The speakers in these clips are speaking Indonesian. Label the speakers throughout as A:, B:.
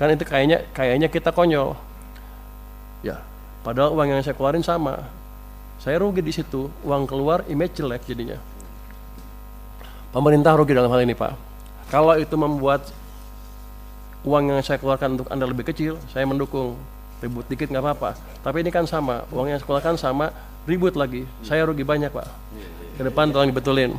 A: Kan itu kayaknya kita konyol. Ya, padahal uang yang saya keluarin sama. Saya rugi di situ, uang keluar, image jelek jadinya. Pemerintah rugi dalam hal ini, Pak. Kalau itu membuat uang yang saya keluarkan untuk Anda lebih kecil, saya mendukung. Ribut dikit nggak apa-apa. Tapi ini kan sama, uang yang saya keluarkan sama, ribut lagi. Saya rugi banyak, Pak. Ke depan tolong dibetulin.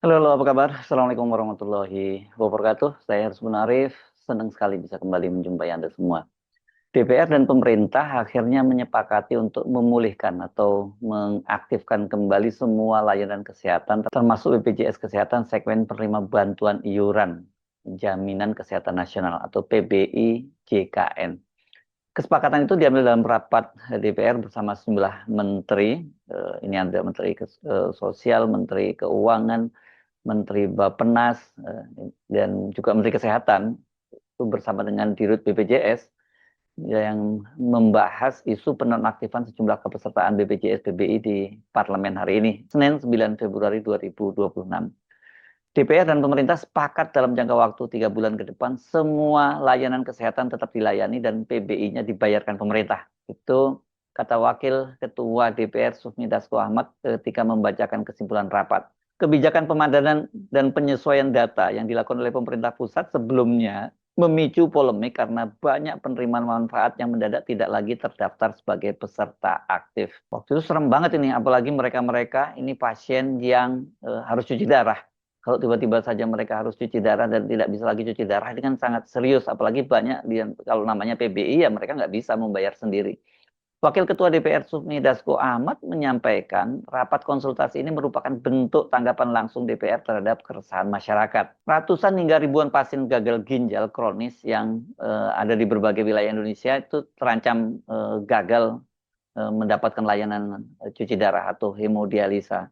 B: Halo, halo, apa kabar? Assalamualaikum warahmatullahi wabarakatuh. Saya Harus Munarif, senang sekali bisa kembali menjumpai Anda semua. DPR dan pemerintah akhirnya menyepakati untuk memulihkan atau mengaktifkan kembali semua layanan kesehatan, termasuk BPJS Kesehatan segmen penerima bantuan iuran Jaminan Kesehatan Nasional atau PBI JKN. Kesepakatan itu diambil dalam rapat DPR bersama sejumlah menteri. Ini ada Menteri Sosial, Menteri Keuangan, Menteri Bappenas, dan juga Menteri Kesehatan itu bersama dengan Dirut BPJS yang membahas isu penonaktifan sejumlah kepesertaan BPJS PBI di parlemen hari ini, Senin 9 Februari 2026. DPR dan pemerintah sepakat dalam jangka waktu 3 bulan ke depan semua layanan kesehatan tetap dilayani dan PBI-nya dibayarkan pemerintah. Itu kata Wakil Ketua DPR Sufmi Dasko Ahmad ketika membacakan kesimpulan rapat. Kebijakan pemadanan dan penyesuaian data yang dilakukan oleh pemerintah pusat sebelumnya memicu polemik karena banyak penerimaan manfaat yang mendadak tidak lagi terdaftar sebagai peserta aktif. Waktu itu serem banget ini, apalagi mereka-mereka ini pasien yang harus cuci darah. Kalau tiba-tiba saja mereka harus cuci darah dan tidak bisa lagi cuci darah, ini kan sangat serius. Apalagi banyak, kalau namanya PBI ya mereka nggak bisa membayar sendiri. Wakil Ketua DPR Sufmi Dasko Ahmad menyampaikan rapat konsultasi ini merupakan bentuk tanggapan langsung DPR terhadap keresahan masyarakat. Ratusan hingga ribuan pasien gagal ginjal kronis yang ada di berbagai wilayah Indonesia itu terancam gagal mendapatkan layanan cuci darah atau hemodialisa.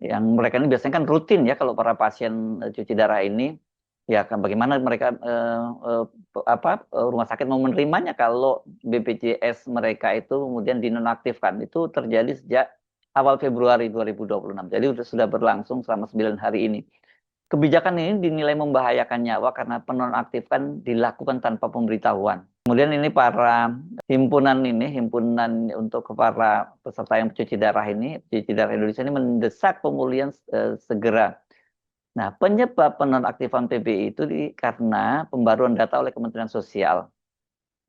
B: Yang mereka ini biasanya kan rutin ya kalau para pasien cuci darah ini. Ya, kan bagaimana mereka rumah sakit mau menerimanya kalau BPJS mereka itu kemudian dinonaktifkan. Itu terjadi sejak awal Februari 2026. Jadi sudah berlangsung selama 9 hari ini. Kebijakan ini dinilai membahayakan nyawa karena penonaktifkan dilakukan tanpa pemberitahuan. Kemudian ini para himpunan untuk para peserta yang cuci darah Indonesia ini mendesak pemulihan segera. Nah, penyebab penonaktifan PBI itu karena pembaruan data oleh Kementerian Sosial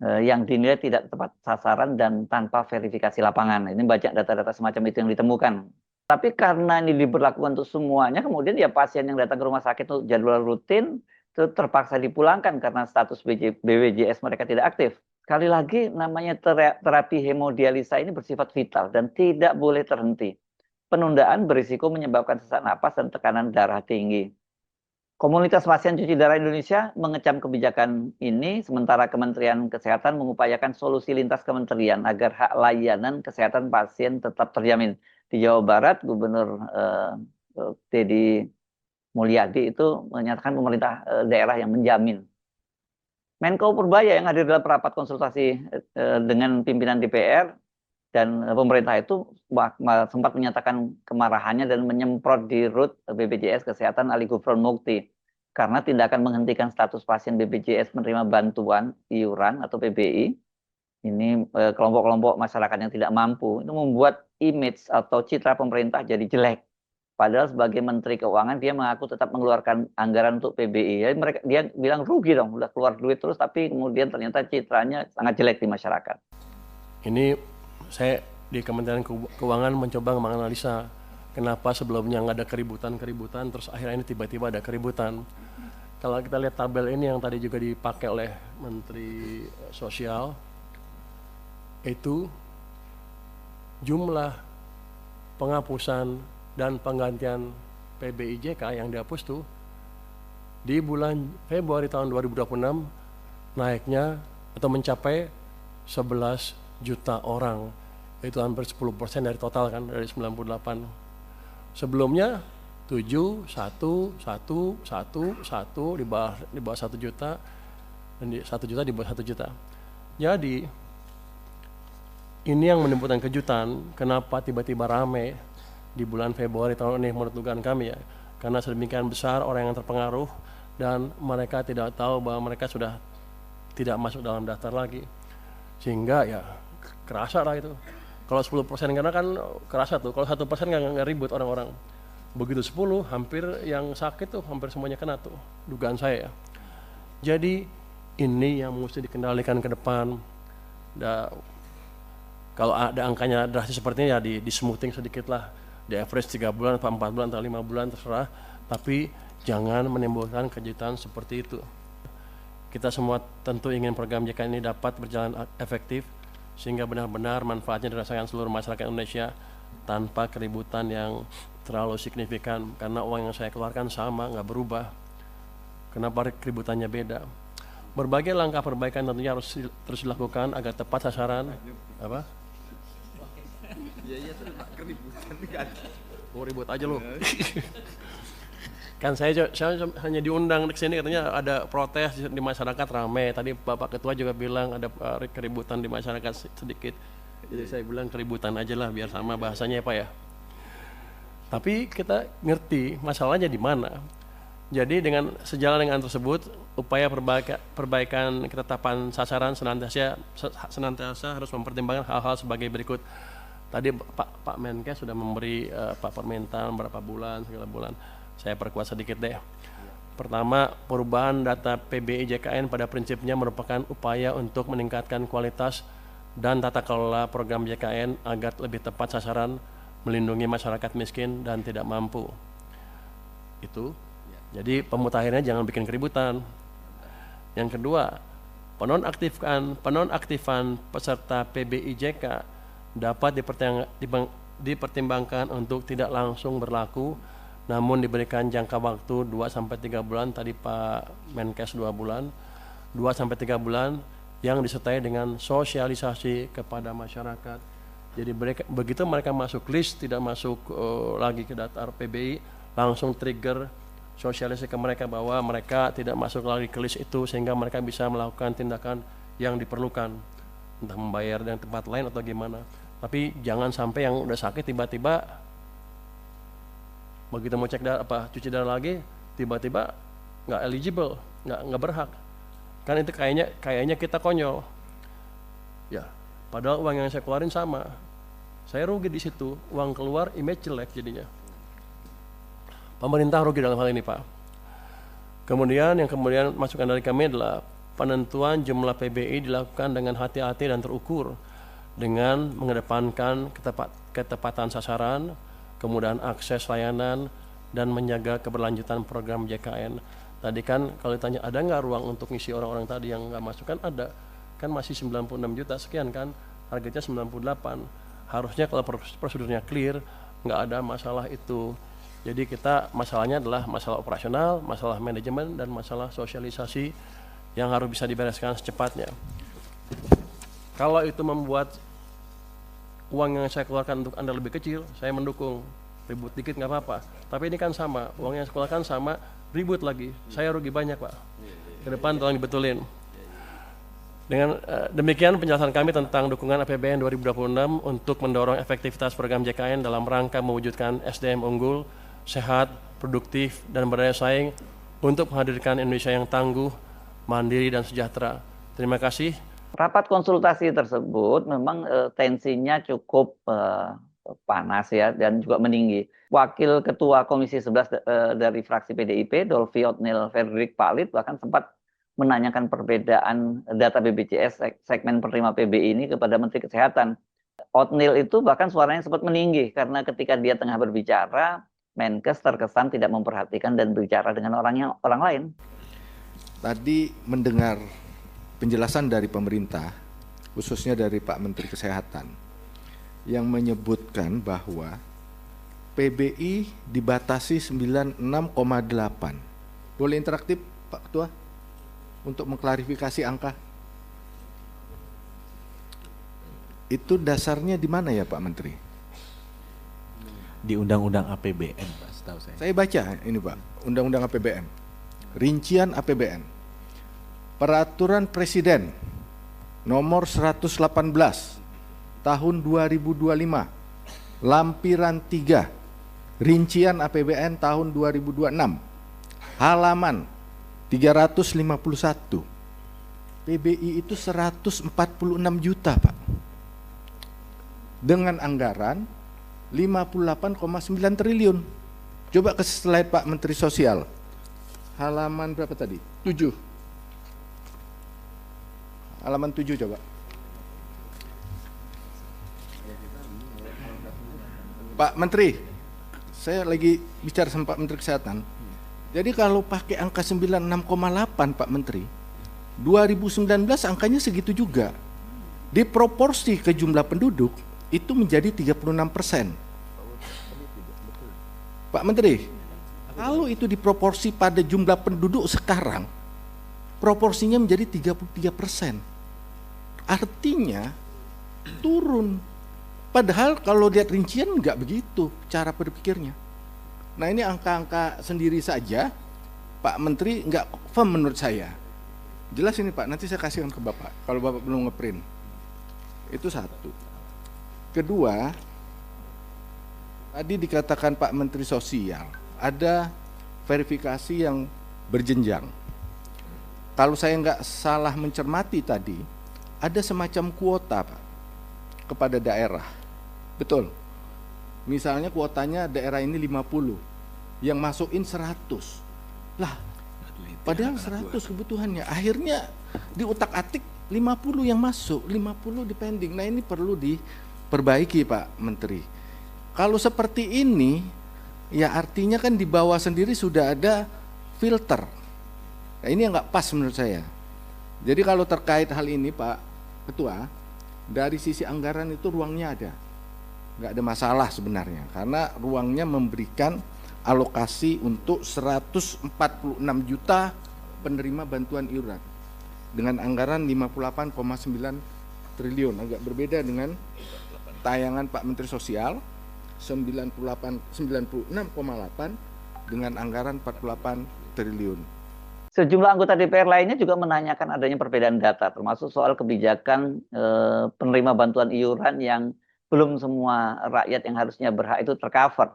B: yang dinilai tidak tepat sasaran dan tanpa verifikasi lapangan. Ini banyak data-data semacam itu yang ditemukan. Tapi karena ini diberlakukan untuk semuanya, kemudian ya pasien yang datang ke rumah sakit untuk jadwal rutin itu terpaksa dipulangkan karena status BPJS mereka tidak aktif. Sekali lagi, namanya terapi hemodialisa ini bersifat vital dan tidak boleh terhenti. Penundaan berisiko menyebabkan sesak napas dan tekanan darah tinggi. Komunitas pasien cuci darah Indonesia mengecam kebijakan ini, sementara Kementerian Kesehatan mengupayakan solusi lintas kementerian agar hak layanan kesehatan pasien tetap terjamin. Di Jawa Barat, Gubernur Deddy Mulyadi itu menyatakan pemerintah daerah yang menjamin. Menko Purbaya yang hadir dalam rapat konsultasi dengan pimpinan DPR dan pemerintah itu sempat menyatakan kemarahannya dan menyemprot di Dirut BPJS Kesehatan Ali Gufron Mukti karena tindakan menghentikan status pasien BPJS menerima bantuan iuran atau PBI. Ini kelompok-kelompok masyarakat yang tidak mampu itu membuat image atau citra pemerintah jadi jelek. Padahal sebagai Menteri Keuangan dia mengaku tetap mengeluarkan anggaran untuk PBI. Jadi dia bilang rugi dong, udah keluar duit terus tapi kemudian ternyata citranya sangat jelek di masyarakat.
A: Ini saya di Kementerian Keuangan mencoba menganalisa kenapa sebelumnya nggak ada keributan, terus akhirnya ini tiba-tiba ada keributan. Kalau kita lihat tabel ini yang tadi juga dipakai oleh Menteri Sosial, itu jumlah penghapusan dan penggantian PBIJK yang dihapus tuh di bulan Februari tahun 2026 naiknya atau mencapai 11 juta orang, itu hampir 10% dari total kan, dari 98. Sebelumnya 7, 1, di bawah 1 juta, dan di 1 juta di bawah 1 juta. Jadi ini yang menimbulkan kejutan, kenapa tiba-tiba rame di bulan Februari tahun ini menurut dugaan kami ya. Karena sedemikian besar orang yang terpengaruh dan mereka tidak tahu bahwa mereka sudah tidak masuk dalam daftar lagi. Sehingga ya kerasa lah itu. Kalau 10% karena kan kerasa tuh, kalau 1% nggak ribut orang-orang. Begitu 10, hampir yang sakit tuh hampir semuanya kena tuh, dugaan saya ya. Jadi ini yang mesti dikendalikan ke depan. Kalau ada angkanya drastis seperti ini ya di smoothing sedikit lah, di average 3 bulan, 4 bulan, atau 5 bulan terserah, tapi jangan menimbulkan kejutan seperti itu. Kita semua tentu ingin program JKN ini dapat berjalan efektif, sehingga benar-benar manfaatnya dirasakan seluruh masyarakat Indonesia tanpa keributan yang terlalu signifikan, karena uang yang saya keluarkan sama, nggak berubah. Kenapa keributannya beda? Berbagai langkah perbaikan tentunya harus terus dilakukan agar tepat sasaran. Apa?
C: Iya tuh keributan kan.
A: Oh, ribut aja lo. Kan saya hanya diundang ke sini, katanya ada protes di masyarakat ramai. Tadi Bapak Ketua juga bilang ada keributan di masyarakat sedikit. Jadi saya bilang keributan aja lah biar sama bahasanya ya Pak ya. Tapi kita ngerti masalahnya di mana. Jadi dengan sejalan dengan tersebut, upaya perbaikan ketetapan sasaran senantiasa harus mempertimbangkan hal-hal sebagai berikut. Tadi Pak Menkes sudah memberi permintaan berapa bulan, segala bulan. Saya perkuat sedikit deh. Pertama, perubahan data PBI JKN pada prinsipnya merupakan upaya untuk meningkatkan kualitas dan tata kelola program JKN agar lebih tepat sasaran, melindungi masyarakat miskin dan tidak mampu. Itu. Jadi pemutahirannya jangan bikin keributan. Yang kedua, penonaktifan peserta PBI JK dapat dipertimbangkan untuk tidak langsung berlaku, namun diberikan jangka waktu 2-3 bulan, tadi Pak Menkes 2 bulan, 2-3 bulan yang disertai dengan sosialisasi kepada masyarakat. Jadi begitu mereka masuk list, tidak masuk lagi ke daftar PBI, langsung trigger sosialisasi ke mereka bahwa mereka tidak masuk lagi ke list itu, sehingga mereka bisa melakukan tindakan yang diperlukan, entah membayar dengan tempat lain atau gimana. Tapi jangan sampai yang udah sakit tiba-tiba begitu mau cek cuci darah lagi tiba-tiba nggak eligible, nggak berhak. Kan itu kayaknya kita konyol. Ya, padahal uang yang saya keluarin sama. Saya rugi di situ, uang keluar, image jelek jadinya. Pemerintah rugi dalam hal ini, Pak. Kemudian masukan dari kami adalah penentuan jumlah PBI dilakukan dengan hati-hati dan terukur, dengan mengedepankan ketepatan sasaran, kemudahan akses layanan, dan menjaga keberlanjutan program JKN. Tadi kan kalau ditanya ada nggak ruang untuk ngisi orang-orang tadi yang nggak masuk, kan ada. Kan masih 96 juta sekian kan, harganya 98. Harusnya kalau prosedurnya clear, nggak ada masalah itu. Jadi masalahnya adalah masalah operasional, masalah manajemen, dan masalah sosialisasi yang harus bisa dibereskan secepatnya. Kalau itu membuat uang yang saya keluarkan untuk Anda lebih kecil, saya mendukung. Ribut dikit nggak apa-apa. Tapi ini kan sama, uang yang saya keluarkan sama, ribut lagi. Saya rugi banyak, Pak. Ke depan tolong dibetulin. Dengan demikian penjelasan kami tentang dukungan APBN 2026 untuk mendorong efektivitas program JKN dalam rangka mewujudkan SDM unggul, sehat, produktif, dan berdaya saing untuk menghadirkan Indonesia yang tangguh, mandiri, dan sejahtera. Terima kasih.
B: Rapat konsultasi tersebut memang tensinya cukup panas ya, dan juga meninggi. Wakil Ketua Komisi 11 dari fraksi PDIP, Dolfi Otnil Frederick Palit, bahkan sempat menanyakan perbedaan data BPJS segmen penerima PBI ini kepada Menteri Kesehatan. Otnil itu bahkan suaranya sempat meninggi karena ketika dia tengah berbicara, Menkes terkesan tidak memperhatikan dan berbicara dengan orang lain.
C: Tadi mendengar penjelasan dari pemerintah, khususnya dari Pak Menteri Kesehatan, yang menyebutkan bahwa PBI dibatasi 96,8. Boleh interaktif Pak Ketua untuk mengklarifikasi angka? Itu dasarnya di mana ya Pak Menteri?
D: di Undang-Undang APBN, Pak, setahu saya.
C: Saya baca ini Pak, Undang-Undang APBN, rincian APBN, Peraturan Presiden nomor 118 tahun 2025, lampiran 3, rincian APBN tahun 2026, halaman 351. PBI itu 146 juta Pak, dengan anggaran 58,9 triliun. Coba ke slide Pak Menteri Sosial, halaman berapa tadi? 7. Halaman 7 coba. Pak Menteri, saya lagi bicara sama Pak Menteri Kesehatan. Jadi kalau pakai angka 96,8 Pak Menteri, 2019 angkanya segitu juga. Diproporsi ke jumlah penduduk itu menjadi 36%. Pak Menteri, kalau itu diproporsi pada jumlah penduduk sekarang, proporsinya menjadi 33%. Artinya turun. Padahal kalau lihat rincian nggak begitu cara berpikirnya. Nah ini angka-angka sendiri saja, Pak Menteri nggak firm menurut saya. Jelas ini Pak, nanti saya kasihkan ke Bapak, kalau Bapak belum ngeprint. Itu satu. Kedua, tadi dikatakan Pak Menteri Sosial, ada verifikasi yang berjenjang. Kalau saya nggak salah mencermati tadi, ada semacam kuota Pak, kepada daerah. Betul. Misalnya kuotanya daerah ini 50, yang masukin 100. Lah, padahal 100 kebutuhannya. Akhirnya diutak-atik 50 yang masuk, 50 di pending. Nah ini perlu diperbaiki Pak Menteri. Kalau seperti ini, ya artinya kan di bawah sendiri sudah ada filter. Nah ini yang nggak pas menurut saya. Jadi kalau terkait hal ini Pak Ketua, dari sisi anggaran itu ruangnya ada. Nggak ada masalah sebenarnya, karena ruangnya memberikan alokasi untuk 146 juta penerima bantuan iuran dengan anggaran 58,9 triliun. Agak berbeda dengan tayangan Pak Menteri Sosial 96,8 dengan anggaran 48 triliun.
B: Sejumlah anggota DPR lainnya juga menanyakan adanya perbedaan data, termasuk soal kebijakan penerima bantuan iuran yang belum semua rakyat yang harusnya berhak itu tercover.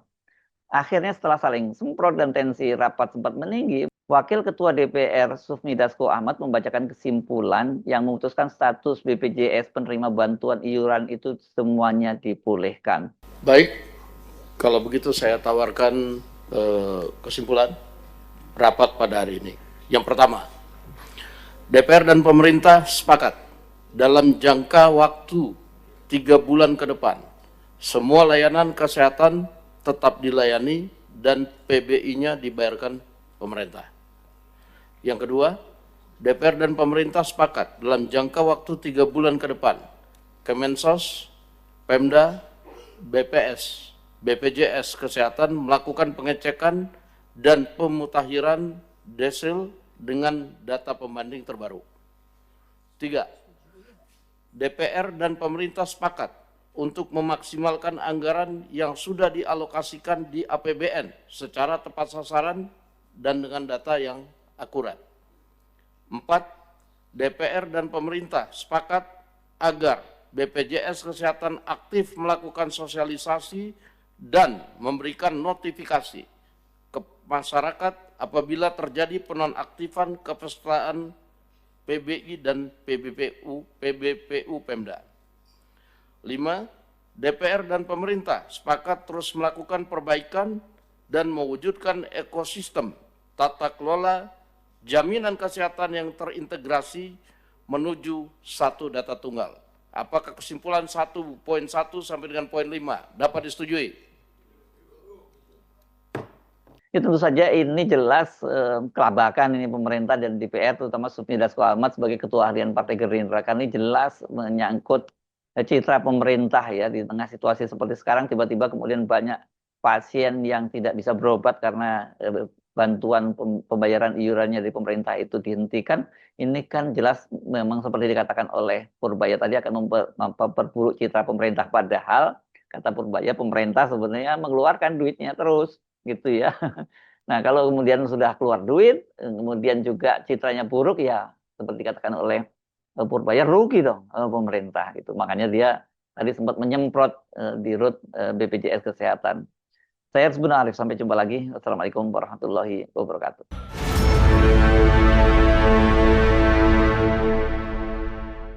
B: Akhirnya setelah saling semprot dan tensi rapat sempat meninggi, Wakil Ketua DPR Sufmi Dasko Ahmad membacakan kesimpulan yang memutuskan status BPJS penerima bantuan iuran itu semuanya dipulihkan.
A: Baik, kalau begitu saya tawarkan kesimpulan rapat pada hari ini. Yang pertama, DPR dan pemerintah sepakat dalam jangka waktu 3 bulan ke depan, semua layanan kesehatan tetap dilayani dan PBI-nya dibayarkan pemerintah. Yang kedua, DPR dan pemerintah sepakat dalam jangka waktu 3 bulan ke depan, Kemensos, Pemda, BPS, BPJS Kesehatan melakukan pengecekan dan pemutakhiran desil dengan data pembanding terbaru. 3. DPR dan pemerintah sepakat untuk memaksimalkan anggaran yang sudah dialokasikan di APBN secara tepat sasaran dan dengan data yang akurat. 4. DPR dan pemerintah sepakat agar BPJS Kesehatan aktif melakukan sosialisasi dan memberikan notifikasi ke masyarakat apabila terjadi penonaktifan kepesertaan PBI dan PBPU Pemda. 5. DPR dan pemerintah sepakat terus melakukan perbaikan dan mewujudkan ekosistem tata kelola jaminan kesehatan yang terintegrasi menuju satu data tunggal. Apakah kesimpulan 1.1 sampai dengan poin 5 dapat disetujui?
B: Ya tentu saja ini jelas kelabakan ini pemerintah dan DPR, terutama Sufmi Dasko Ahmad sebagai Ketua Harian Partai Gerindra. Karena ini jelas menyangkut citra pemerintah ya, di tengah situasi seperti sekarang tiba-tiba kemudian banyak pasien yang tidak bisa berobat karena bantuan pembayaran iurannya dari pemerintah itu dihentikan. Ini kan jelas memang seperti dikatakan oleh Purbaya tadi akan memperburuk citra pemerintah, padahal kata Purbaya, pemerintah sebenarnya mengeluarkan duitnya terus gitu ya. Nah, kalau kemudian sudah keluar duit, kemudian juga citranya buruk, ya seperti katakan oleh Purbaya, rugi dong pemerintah gitu. Makanya dia tadi sempat menyemprot di RUT BPJS Kesehatan. Saya Arif, sampai jumpa lagi. Wassalamualaikum warahmatullahi wabarakatuh.